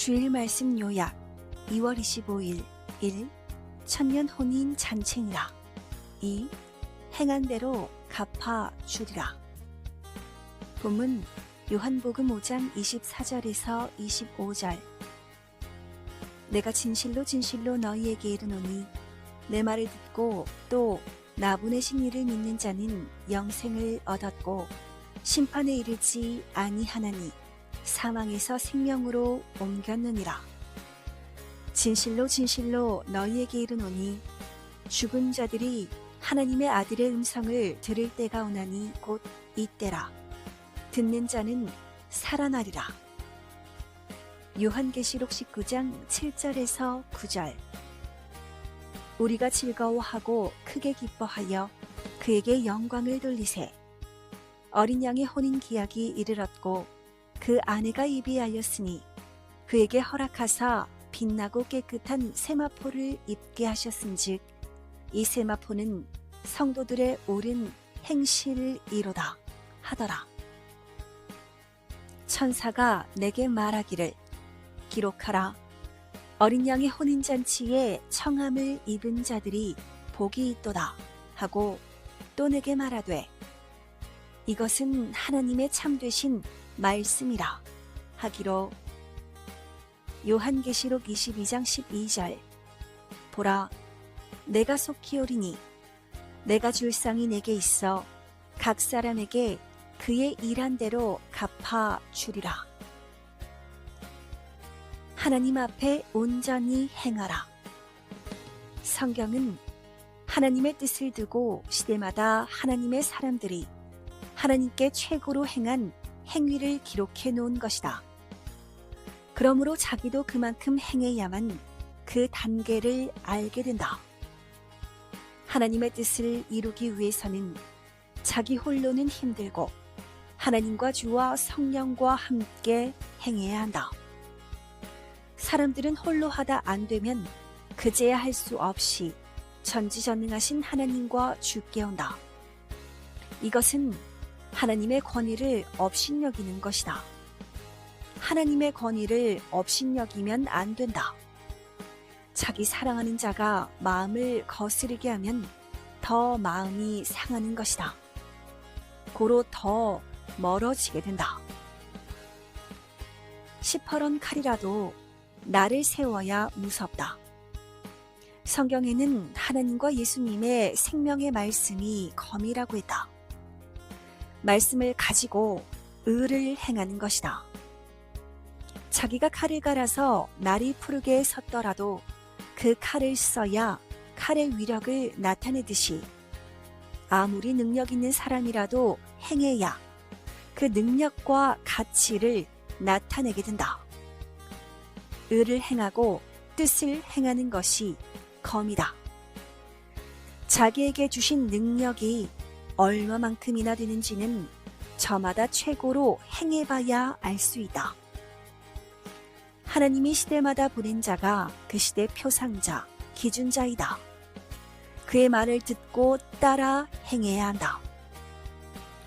주일 말씀 요약 2월 25일 1. 천년 혼인 잔치니라. 2. 행한 대로 갚아 주리라. 본문 요한복음 5장 24절에서 25절. 내가 진실로 진실로 너희에게 이르노니 내 말을 듣고 또 나 보내신 이를 믿는 자는 영생을 얻었고 심판에 이르지 아니하나니 사망에서 생명으로 옮겼느니라. 진실로 진실로 너희에게 이르노니 죽은 자들이 하나님의 아들의 음성을 들을 때가 오나니 곧 이때라. 듣는 자는 살아나리라. 요한계시록 19장 7절에서 9절. 우리가 즐거워하고 크게 기뻐하여 그에게 영광을 돌리세. 어린 양의 혼인 기약이 이르렀고 그 아내가 이비하였으니 그에게 허락하사 빛나고 깨끗한 세마포를 입게 하셨은즉 이 세마포는 성도들의 옳은 행실이로다 하더라. 천사가 내게 말하기를 기록하라. 어린 양의 혼인잔치에 청함을 입은 자들이 복이 있도다 하고 또 내게 말하되 이것은 하나님의 참되신 말씀이라 하기로. 요한계시록 22장 12절. 보라, 내가 속히 오리니 내가 줄 상이 내게 있어 각 사람에게 그의 일한 대로 갚아 주리라. 하나님 앞에 온전히 행하라. 성경은 하나님의 뜻을 두고 시대마다 하나님의 사람들이 하나님께 최고로 행한 행위를 기록해 놓은 것이다. 그러므로 자기도 그만큼 행해야만 그 단계를 알게 된다. 하나님의 뜻을 이루기 위해서는 자기 홀로는 힘들고 하나님과 주와 성령과 함께 행해야 한다. 사람들은 홀로 하다 안 되면 그제야 할 수 없이 전지전능하신 하나님과 주께 온다. 이것은 하나님의 권위를 업신여기는 것이다. 하나님의 권위를 업신여기면 안 된다. 자기 사랑하는 자가 마음을 거스르게 하면 더 마음이 상하는 것이다. 고로 더 멀어지게 된다. 시퍼런 칼이라도 나를 세워야 무섭다. 성경에는 하나님과 예수님의 생명의 말씀이 검이라고 했다. 말씀을 가지고 의를 행하는 것이다. 자기가 칼을 갈아서 날이 푸르게 섰더라도 그 칼을 써야 칼의 위력을 나타내듯이 아무리 능력 있는 사람이라도 행해야 그 능력과 가치를 나타내게 된다. 의를 행하고 뜻을 행하는 것이 검이다. 자기에게 주신 능력이 얼마만큼이나 되는지는 저마다 최고로 행해봐야 알 수 있다. 하나님이 시대마다 보낸 자가 그 시대 표상자, 기준자이다. 그의 말을 듣고 따라 행해야 한다.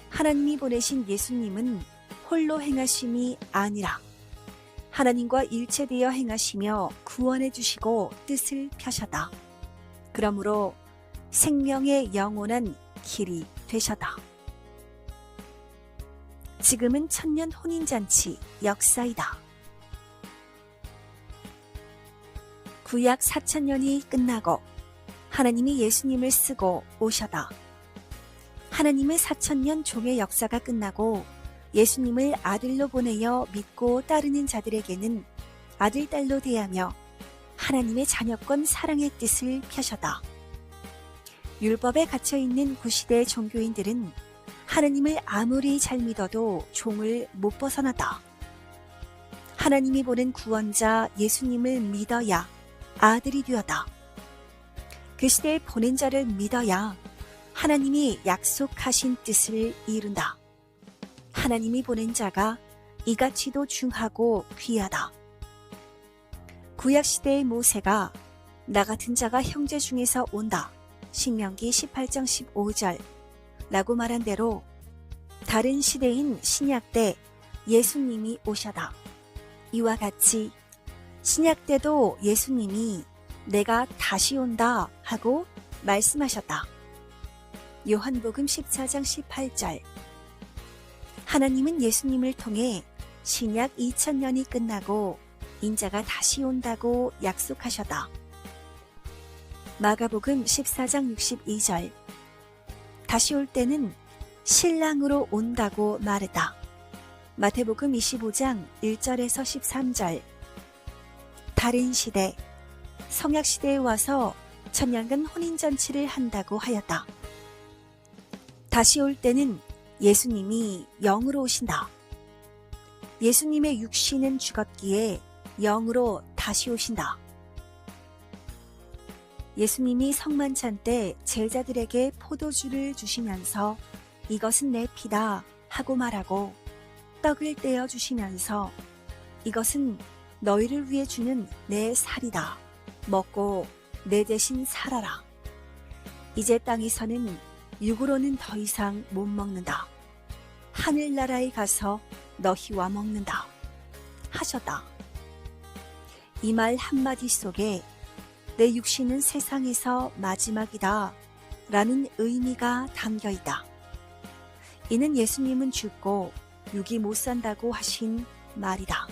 하나님이 보내신 예수님은 홀로 행하심이 아니라 하나님과 일체되어 행하시며 구원해 주시고 뜻을 펴셨다. 그러므로 생명의 영원한 길이 되셨다. 지금은 천년 혼인잔치 역사이다. 구약 4,000년이 끝나고 하나님이 예수님을 쓰고 오셨다. 하나님의 4,000년 종의 역사가 끝나고 예수님을 아들로 보내어 믿고 따르는 자들에게는 아들, 딸로 대하며 하나님의 자녀권 사랑의 뜻을 펴셨다. 율법에 갇혀있는 구시대 종교인들은 하나님을 아무리 잘 믿어도 종을 못 벗어났다. 하나님이 보낸 구원자 예수님을 믿어야 아들이 되었다. 그 시대에 보낸 자를 믿어야 하나님이 약속하신 뜻을 이룬다. 하나님이 보낸 자가 이같이도 중하고 귀하다. 구약시대의 모세가 나 같은 자가 형제 중에서 온다. 신명기 18장 15절 라고 말한 대로 다른 시대인 신약 때 예수님이 오셔다. 이와 같이 신약 때도 예수님이 내가 다시 온다 하고 말씀하셨다. 요한복음 14장 18절. 하나님은 예수님을 통해 신약 2000년이 끝나고 인자가 다시 온다고 약속하셨다. 마가복음 14장 62절. 다시 올 때는 신랑으로 온다고 말했다. 마태복음 25장 1절에서 13절. 다른 시대, 성약시대에 와서 천년간 혼인잔치를 한다고 하였다. 다시 올 때는 예수님이 영으로 오신다. 예수님의 육신은 죽었기에 영으로 다시 오신다. 예수님이 성만찬 때 제자들에게 포도주를 주시면서 이것은 내 피다 하고 말하고 떡을 떼어 주시면서 이것은 너희를 위해 주는 내 살이다. 먹고 내 대신 살아라. 이제 땅에서는 육으로는 더 이상 못 먹는다. 하늘나라에 가서 너희와 먹는다. 하셨다. 이 말 한마디 속에 내 육신은 세상에서 마지막이다 라는 의미가 담겨 있다. 이는 예수님은 죽고 육이 못 산다고 하신 말이다.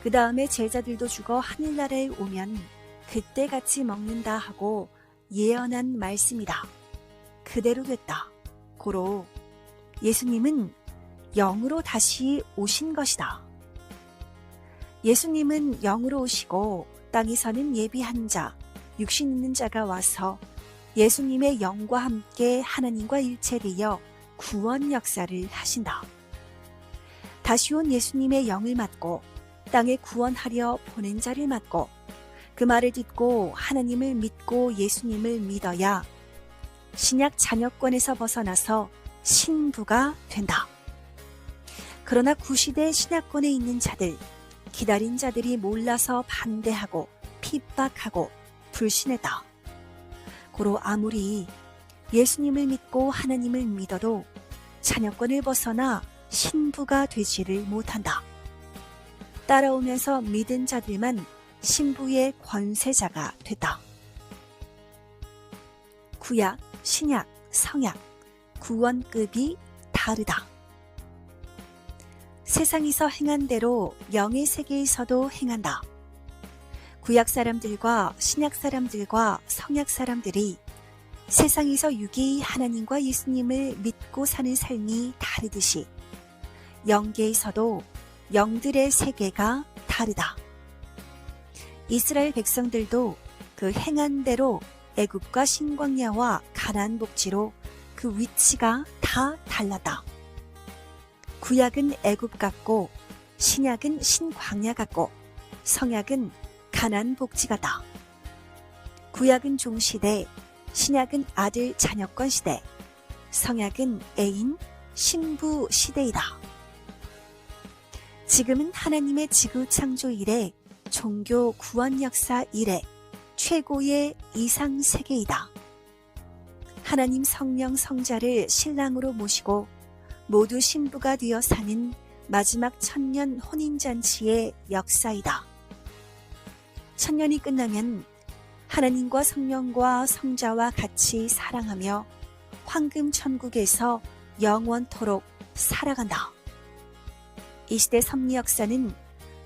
그 다음에 제자들도 죽어 하늘나라에 오면 그때 같이 먹는다 하고 예언한 말씀이다. 그대로 됐다. 고로 예수님은 영으로 다시 오신 것이다. 예수님은 영으로 오시고 땅에서는 예비한 자, 육신 있는 자가 와서 예수님의 영과 함께 하나님과 일체되어 구원 역사를 하신다. 다시 온 예수님의 영을 맡고 땅에 구원하려 보낸 자를 맡고 그 말을 듣고 하나님을 믿고 예수님을 믿어야 신약 잔여권에서 벗어나서 신부가 된다. 그러나 구시대 신약권에 있는 자들, 기다린 자들이 몰라서 반대하고 핍박하고 불신했다. 고로 아무리 예수님을 믿고 하나님을 믿어도 잔여권을 벗어나 신부가 되지를 못한다. 따라오면서 믿은 자들만 신부의 권세자가 됐다. 구약, 신약, 성약, 구원급이 다르다. 세상에서 행한 대로 영의 세계에서도 행한다. 구약 사람들과 신약 사람들과 성약 사람들이 세상에서 유기히 하나님과 예수님을 믿고 사는 삶이 다르듯이 영계에서도 영들의 세계가 다르다. 이스라엘 백성들도 그 행한 대로 애굽과 신광야와 가나안 복지로 그 위치가 다 달랐다. 구약은 애굽 같고 신약은 신광야 같고 성약은 가나안 복지 같다. 구약은 종시대, 신약은 아들 자녀권 시대, 성약은 애인 신부 시대이다. 지금은 하나님의 지구 창조 이래 종교 구원 역사 이래 최고의 이상 세계이다. 하나님 성령 성자를 신랑으로 모시고 모두 신부가 되어 사는 마지막 천년 혼인잔치의 역사이다. 천년이 끝나면 하나님과 성령과 성자와 같이 사랑하며 황금 천국에서 영원토록 살아간다. 이 시대 섭리 역사는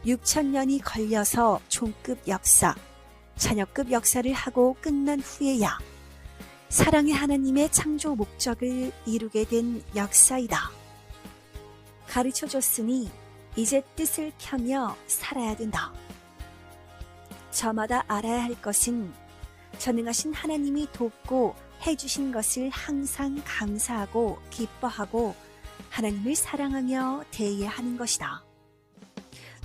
6000년이 걸려서 종급 역사, 자녀급 역사를 하고 끝난 후에야 사랑의 하나님의 창조 목적을 이루게 된 역사이다. 가르쳐줬으니 이제 뜻을 켜며 살아야 된다. 저마다 알아야 할 것은 전능하신 하나님이 돕고 해주신 것을 항상 감사하고 기뻐하고 하나님을 사랑하며 대해야 하는 것이다.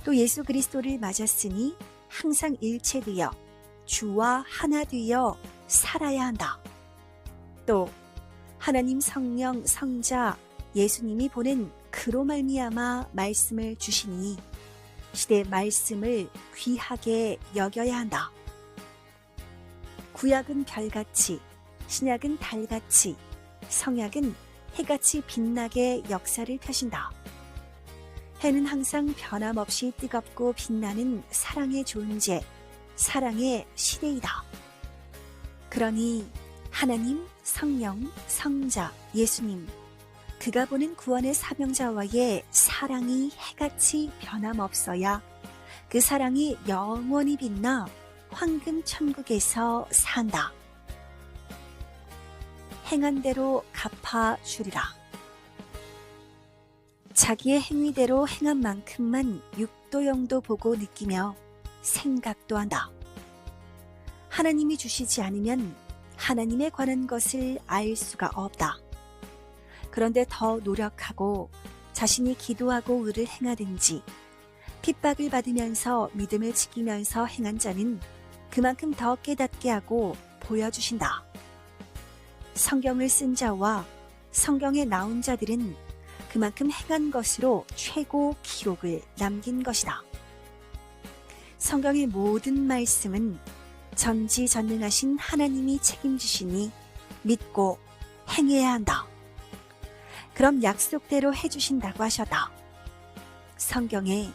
또 예수 그리스도를 맞았으니 항상 일체되어 주와 하나 되어 살아야 한다. 또 하나님 성령 성자 예수님이 보낸 그로 말미암아 말씀을 주시니 시대 말씀을 귀하게 여겨야 한다. 구약은 별같이, 신약은 달같이, 성약은 해같이 빛나게 역사를 펴신다. 해는 항상 변함없이 뜨겁고 빛나는 사랑의 존재, 사랑의 시대이다. 그러니 하나님, 성령, 성자, 예수님, 그가 보는 구원의 사명자와의 사랑이 해같이 변함없어야 그 사랑이 영원히 빛나 황금 천국에서 산다. 행한 대로 갚아주리라. 자기의 행위대로 행한 만큼만 육도 영도 보고 느끼며 생각도 한다. 하나님이 주시지 않으면 하나님에 관한 것을 알 수가 없다. 그런데 더 노력하고 자신이 기도하고 의를 행하든지 핍박을 받으면서 믿음을 지키면서 행한 자는 그만큼 더 깨닫게 하고 보여주신다. 성경을 쓴 자와 성경에 나온 자들은 그만큼 행한 것으로 최고 기록을 남긴 것이다. 성경의 모든 말씀은 전지전능하신 하나님이 책임지시니 믿고 행해야 한다. 그럼 약속대로 해주신다고 하셨다. 성경에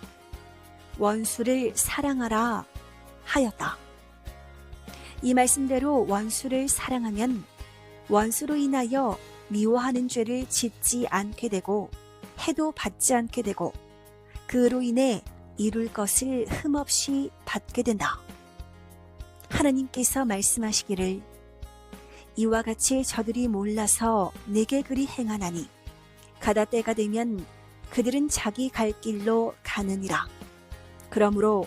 원수를 사랑하라 하였다. 이 말씀대로 원수를 사랑하면 원수로 인하여 미워하는 죄를 짓지 않게 되고 해도 받지 않게 되고 그로 인해 이룰 것을 흠없이 받게 된다. 하나님께서 말씀하시기를 이와 같이 저들이 몰라서 내게 그리 행하나니 가다 때가 되면 그들은 자기 갈 길로 가느니라. 그러므로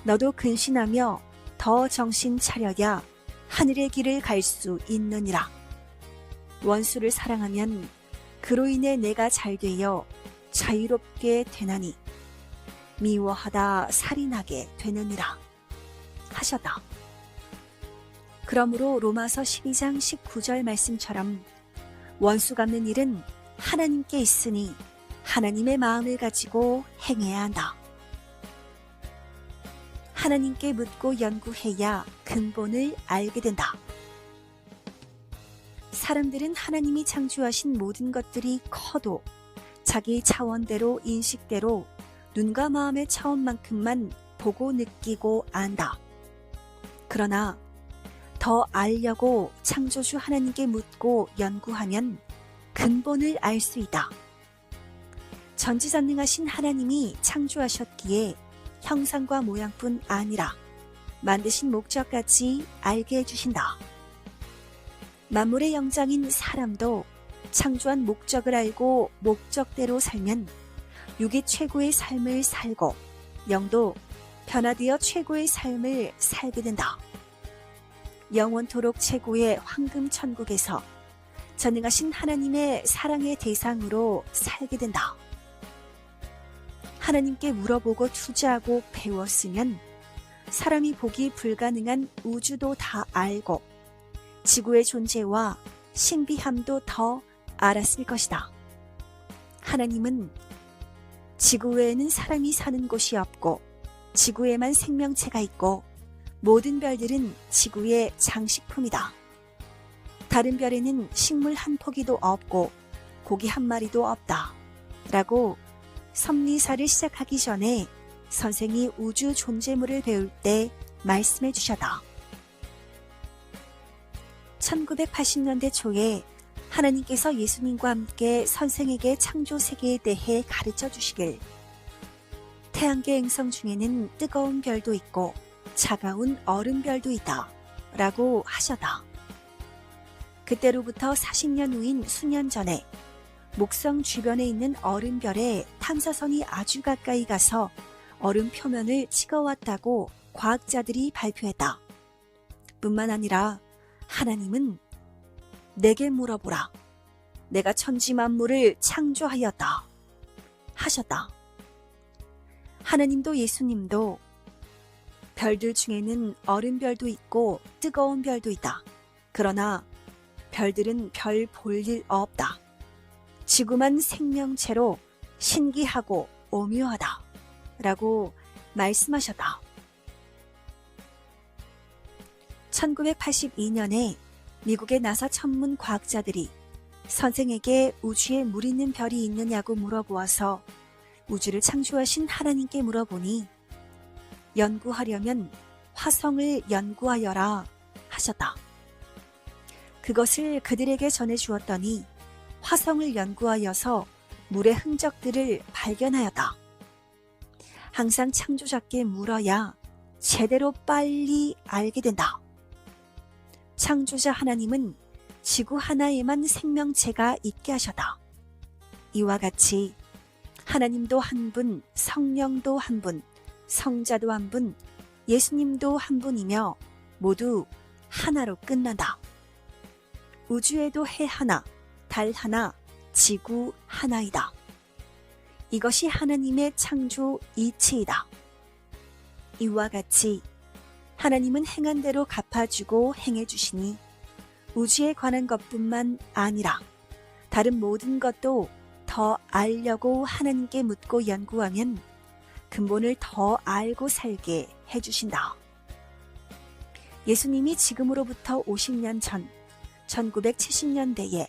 너도 근신하며 더 정신 차려야 하늘의 길을 갈 수 있느니라. 원수를 사랑하면 그로 인해 내가 잘되어 자유롭게 되나니 미워하다 살인하게 되느니라 하셨다. 그러므로 로마서 12장 19절 말씀처럼 원수 갚는 일은 하나님께 있으니 하나님의 마음을 가지고 행해야 한다. 하나님께 묻고 연구해야 근본을 알게 된다. 사람들은 하나님이 창조하신 모든 것들이 커도 자기 차원대로 인식대로 눈과 마음의 차원만큼만 보고 느끼고 안다. 그러나 더 알려고 창조주 하나님께 묻고 연구하면 근본을 알 수 있다. 전지전능하신 하나님이 창조하셨기에 형상과 모양뿐 아니라 만드신 목적까지 알게 해주신다. 만물의 영장인 사람도 창조한 목적을 알고 목적대로 살면 육이 최고의 삶을 살고 영도 변화되어 최고의 삶을 살게 된다. 영원토록 최고의 황금 천국에서 전능하신 하나님의 사랑의 대상으로 살게 된다. 하나님께 물어보고 투자하고 배웠으면 사람이 보기 불가능한 우주도 다 알고 지구의 존재와 신비함도 더 알았을 것이다. 하나님은 지구 외에는 사람이 사는 곳이 없고 지구에만 생명체가 있고 모든 별들은 지구의 장식품이다. 다른 별에는 식물 한 포기도 없고 고기 한 마리도 없다. 라고 섭리사를 시작하기 전에 선생이 우주 존재물을 배울 때 말씀해 주셨다. 1980년대 초에 하나님께서 예수님과 함께 선생에게 창조 세계에 대해 가르쳐 주시길 태양계 행성 중에는 뜨거운 별도 있고 차가운 얼음별도 있다 라고 하셨다. 그때로부터 40년 후인 수년 전에 목성 주변에 있는 얼음별에 탐사선이 아주 가까이 가서 얼음 표면을 찍어왔다고 과학자들이 발표했다. 뿐만 아니라 하나님은 내게 물어보라. 내가 천지 만물을 창조하였다. 하셨다. 하나님도 예수님도 별들 중에는 얼음별도 있고 뜨거운 별도 있다. 그러나 별들은 별 볼 일 없다. 지구만 생명체로 신기하고 오묘하다. 라고 말씀하셨다. 1982년에 미국의 나사 천문 과학자들이 선생에게 우주에 물 있는 별이 있느냐고 물어보아서 우주를 창조하신 하나님께 물어보니 연구하려면 화성을 연구하여라 하셨다. 그것을 그들에게 전해 주었더니 화성을 연구하여서 물의 흔적들을 발견하였다. 항상 창조자께 물어야 제대로 빨리 알게 된다. 창조자 하나님은 지구 하나에만 생명체가 있게 하셨다. 이와 같이 하나님도 한 분, 성령도 한 분, 성자도 한 분, 예수님도 한 분이며 모두 하나로 끝난다. 우주에도 해 하나, 달 하나, 지구 하나이다. 이것이 하나님의 창조 이치이다. 이와 같이 하나님은 행한 대로 갚아주고 행해주시니 우주에 관한 것뿐만 아니라 다른 모든 것도 더 알려고 하나님께 묻고 연구하면 근본을 더 알고 살게 해주신다. 예수님이 지금으로부터 50년 전 1970년대에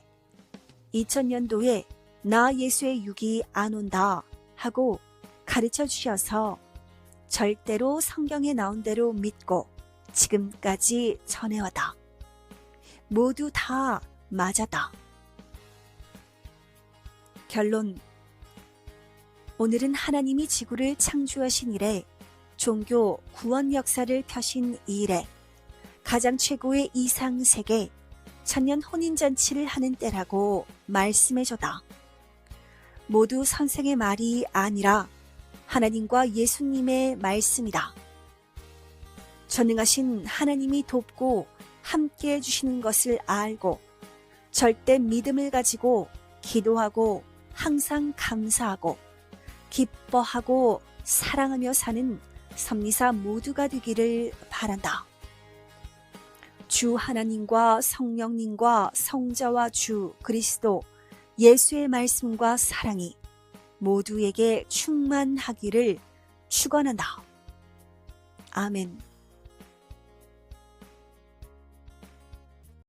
2000년도에 나 예수의 육이 안 온다 하고 가르쳐 주셔서 절대로 성경에 나온 대로 믿고 지금까지 전해왔다. 모두 다 맞았다. 결론. 오늘은 하나님이 지구를 창조하신 이래 종교 구원 역사를 펴신 이래 가장 최고의 이상세계 천년 혼인잔치를 하는 때라고 말씀해줘다. 모두 선생의 말이 아니라 하나님과 예수님의 말씀이다. 전능하신 하나님이 돕고 함께 해주시는 것을 알고 절대 믿음을 가지고 기도하고 항상 감사하고 기뻐하고 사랑하며 사는 섭리사 모두가 되기를 바란다. 주 하나님과 성령님과 성자와 주 그리스도 예수의 말씀과 사랑이 모두에게 충만하기를 축원한다. 아멘.